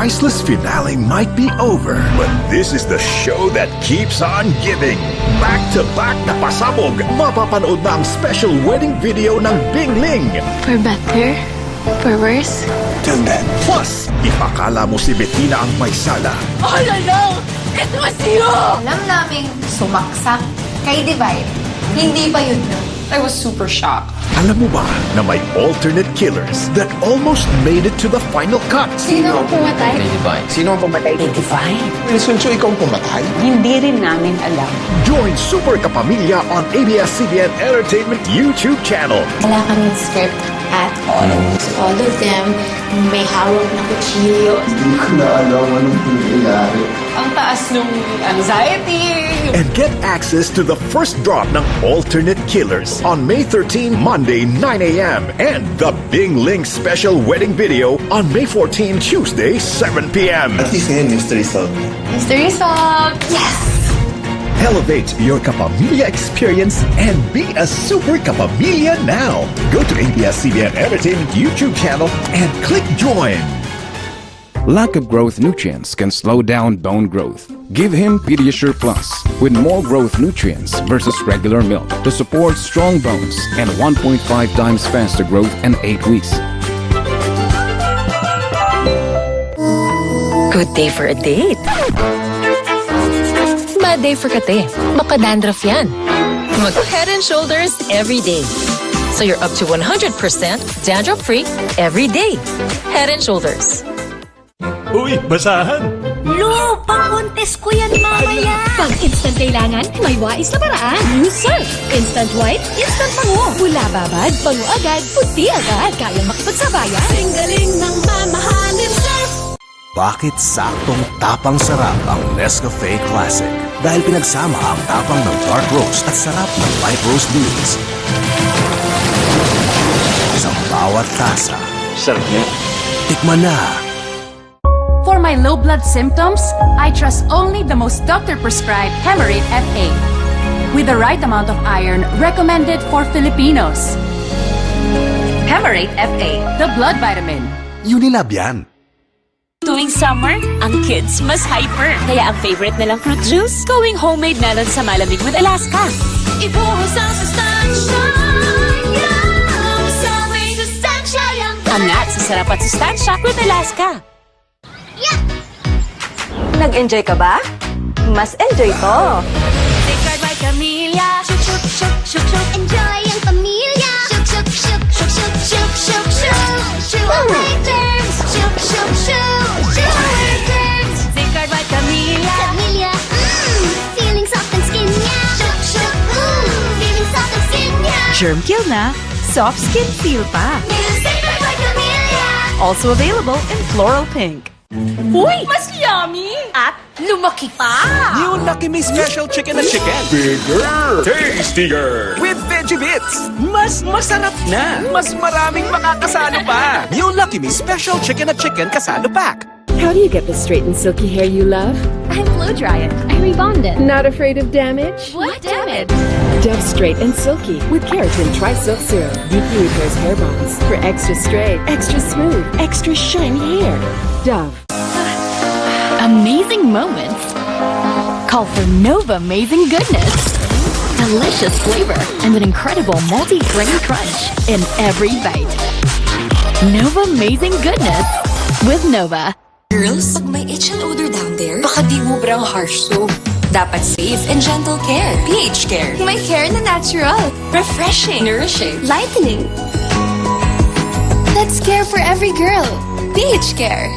priceless finale might be over, but this is the show that keeps on giving. Back-to-back na pasabog, mapapanood na ang special wedding video ng Bingling. For better, for worse. Till then. Plus, ipakala mo si Bettina ang may sala. All along, it was you! Alam naming sumaksak kay Divine. Hindi pa yun. I was super shocked. Alam mo ba na may alternate killers that almost made it to the final cut? Sino ang pumatay? Sino ang pumatay? Wilson Chu, ikaw ang pumatay? Hindi rin namin alam. Join Super Kapamilya on ABS-CBN Entertainment YouTube channel. Wala kaming script at all. All of them may hawak na kutsilyo. Hindi ko na alam anong nangyayari. Ang taas nung anxiety. And get access to the first drop ng Alternate Killers on May 13, Monday, 9 a.m. and the Bingling special wedding video on May 14, Tuesday, 7 p.m. At least ngayon, mystery solved. Mystery solved! Yes! Elevate your Kapamilya experience and be a Super Kapamilya now. Go to ABS-CBN Entertainment YouTube channel and click join. Lack of growth nutrients can slow down bone growth. Give him Pediasure Plus with more growth nutrients versus regular milk to support strong bones and 1.5 times faster growth in 8 weeks. Good day for a date. Bad day for kate. Baka dandruff yan. Mag Head and Shoulders every day. So you're up to 100% dandruff-free every day. Head and Shoulders. Uy, basahan! Lo, pang-contest ko yan mamaya. Pag instant kailangan, may wais na paraan. Use Surf. Instant white, instant pango. Pula babad, pango agad, puti agad. Kayang makipagsabayan. Galing ng mamahalin Surf. Bakit saktong tapang sarap ang Nescafe Classic? Dahil pinagsama ang tapang ng dark roast at sarap ng light roast beans. Sa bawat tasa. Sarap niya. Tikman na! For my low blood symptoms, I trust only the most doctor-prescribed Hemarate FA. With the right amount of iron recommended for Filipinos. Hemarate FA, the blood vitamin. Unilab yan. Tuwing summer, ang kids mas hyper. Kaya ang favorite nilang fruit juice, going homemade melon sa malamig with Alaska. Ibuhos ang sustansya. Sa may sustansya yan. Angat sa sarap at sustansya with Alaska. Nag-enjoy ka ba? Mas enjoy to. Safeguard by Camilla. Shuk, shuk, shuk, shuk, shuk. Enjoy ang pamilya. Shuk, shuk, shuk, shuk, shuk, shuk, shuk, shuk. Shuk away germs. Shuk, shuk, shuk. Shuk away germs. Safeguard by Camilla. Camilla. Feeling soft and skin niya. Shuk, shuk, feeling soft and skin niya. Germ kill na, soft skin feel pa. Safeguard by Camilla. Also available in floral pink. Uy! Mas yummy! At lumaki pa! New Lucky Me Special Chicken and Chicken. Bigger! Tastier! With Veggie Bits. Mas masarap na. Mas maraming makakasalo pa. New Lucky Me Special Chicken and Chicken Kasalo Pack. How do you get the straight and silky hair you love? I blow dry it. I rebond it. Not afraid of damage? What damage? Dove Straight and Silky with Keratin Tri-Silk Serum. Deeply repairs hair bonds for extra straight, extra smooth, extra shiny hair. Dove. Amazing moments call for Nova Amazing Goodness. Delicious flavor and an incredible multi-grain crunch in every bite. Nova Amazing Goodness with Nova. Girls, pag may itch and odor down there, baka di mo brang harsh soap. Dapat safe and gentle care. pH Care. May hair na natural. Refreshing. Nourishing. Lightening. That's care for every girl. pH Care.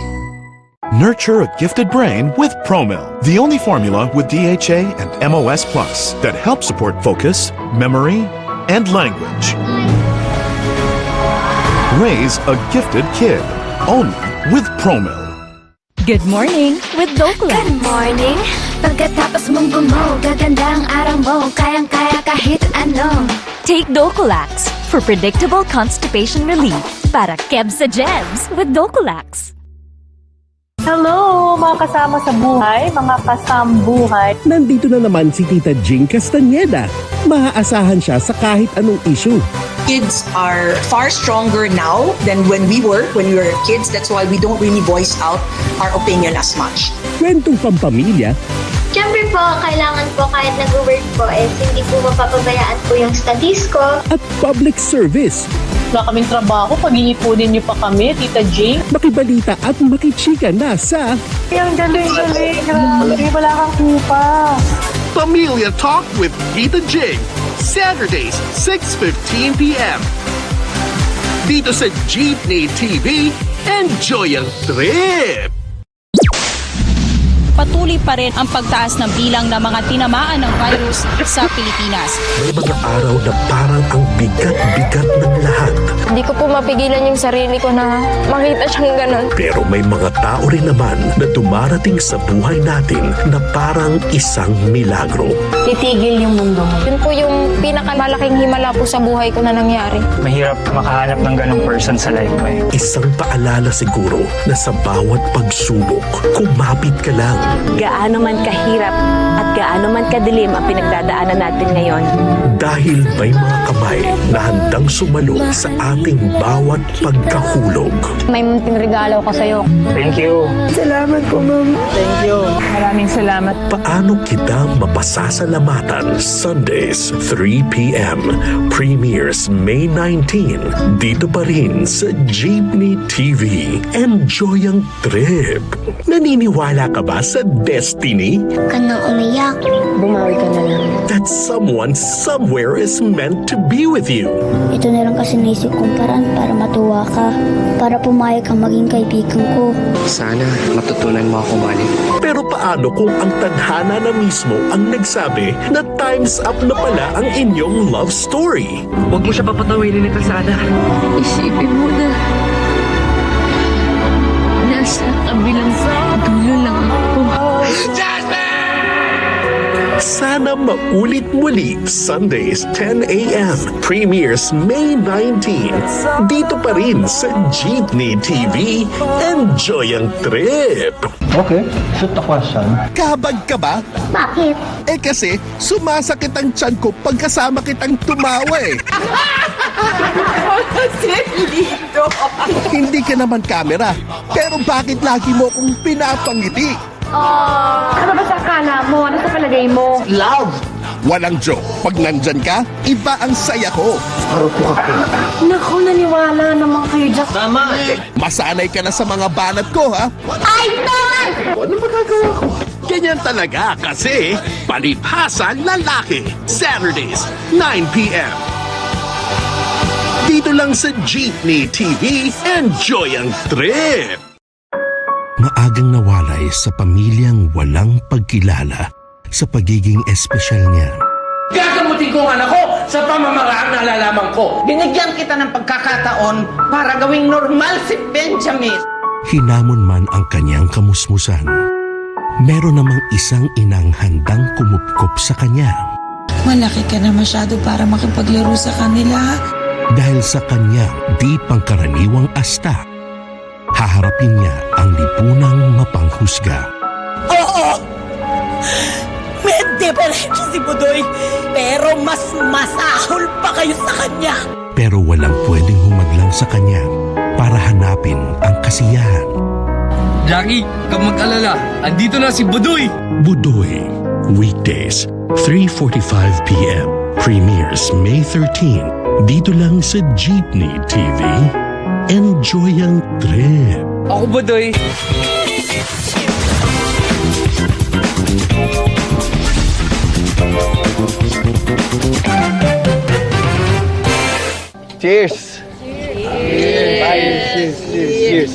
Nurture a gifted brain with Promil, the only formula with DHA and MOS Plus that helps support focus, memory, and language. Raise a gifted kid, only with Promil. Good morning with Dokla. Good morning. Pagkatapos mong gumaw, gaganda ang araw mo. Kayang-kaya kahit ano. Take Dokulax for predictable constipation relief. Para keb sa jebs with Dokulax. Hello, mga kasama sa buhay, mga kasambuhay. Nandito na naman si Tita Jing Castañeda. Maaasahan siya sa kahit anong issue. Kids are far stronger now than when we were kids. That's why we don't really voice out our opinion as much. Kwentong pampamilya Siyempre po, kailangan po kahit nag-work po, hindi po mapapabayaan po yung studies ko. at public service. Wala kaming trabaho, pag-iipunin niyo pa kami, Tita Jing. Makibalita at makichika na sa Ang galing-galing, grabe, wala kang kupa. Familia Talk with Tita Jing. Saturdays, 6:15 p.m. Dito sa Jeepney TV. Enjoy ang trip! Patuloy pa rin ang pagtaas ng bilang ng mga tinamaan ng virus sa Pilipinas. May mga araw na parang ang bigat-bigat ng lahat. Hindi ko po mapigilan yung sarili ko na makita siyang ganun. Pero may mga tao rin naman na dumarating sa buhay natin na parang isang milagro. Titigil yung mundo mo. Yun po yung pinakamalaking himala po sa buhay ko na nangyari. Mahirap makahanap ng ganong person sa life mo eh. Isang paalala siguro na sa bawat pagsubok, kumapit ka lang. Gaano man kahirap at gaano man kadilim ang pinagdadaanan natin ngayon. Dahil may mga kamay na handang sumalo sa ating bawat pagkahulog. May munting regalo ko sa'yo. Thank you. Salamat po, ma'am. Thank you. Maraming salamat. Paano kita mapasasalamatan? Sundays, 3 p.m. Premieres May 19. Dito pa rin sa Jeepney TV. Enjoy ang trip! Naniniwala ka ba sa destiny? Kanang umiyak. Bumawi ka na lang. That someone somewhere is meant to be with you. Ito na lang kasi naisip kong paraan para matuwa ka. Para pumayag kang maging kaibigan ko. Sana matutunan mo ako mali. Pero paano kung ang tadhana na mismo ang nagsabi na time's up na pala ang inyong love story? Huwag mo siya papatawilin ito sana. Isipin mo na. Nasa kabilang dulo lang ako. Sana maulit muli. Sundays, 10 a.m. Premieres May 19. Dito pa rin sa Jeepney TV. Enjoy ang trip! Okay, shoot the question. Kabag ka ba? Bakit? Eh kasi, sumasakit ang tiyan ko pagkasama kitang tumawa eh. Hindi ka naman camera, pero bakit lagi mo akong pinapangiti? Ano ba sa akala mo? Ano sa palagay mo? Love! Walang joke. Pag nandyan ka, iba ang saya ko. Naku, naniwala naman kayo dyan. Tama! Masanay ka na sa mga banat ko, ha? Ay, don't! Ano magagawa ko? Ganyan talaga kasi palibhasa lalaki. Saturdays, 9 p.m. Dito lang sa Jeepney TV. Enjoy ang trip! Maagang nawalay sa pamilyang walang pagkilala sa pagiging espesyal niya. Gagamutin ko ang anak ko sa pamamaraang nalalaman ko. Binigyan kita ng pagkakataon para gawing normal si Benjamin. Hinamon man ang kanyang kamusmusan, meron namang isang inang handang kumupkop sa kanya. Malaki ka na masyado para makipaglaro sa kanila. Dahil sa kanyang di pangkaraniwang asta, haharapin niya ang lipunang mapanghusga. Oo! May diferensya si Budoy, pero mas masahol pa kayo sa kanya. Pero walang pwedeng humaglang sa kanya para hanapin ang kasiyahan. Jackie, kang mag-alala. Andito na si Budoy! Budoy, weekdays, 3:45 p.m. Premieres May 13. Dito lang sa Jeepney TV. Enjoy ang trip! Ako Budoy! Cheers! Cheers! Cheers! Cheers!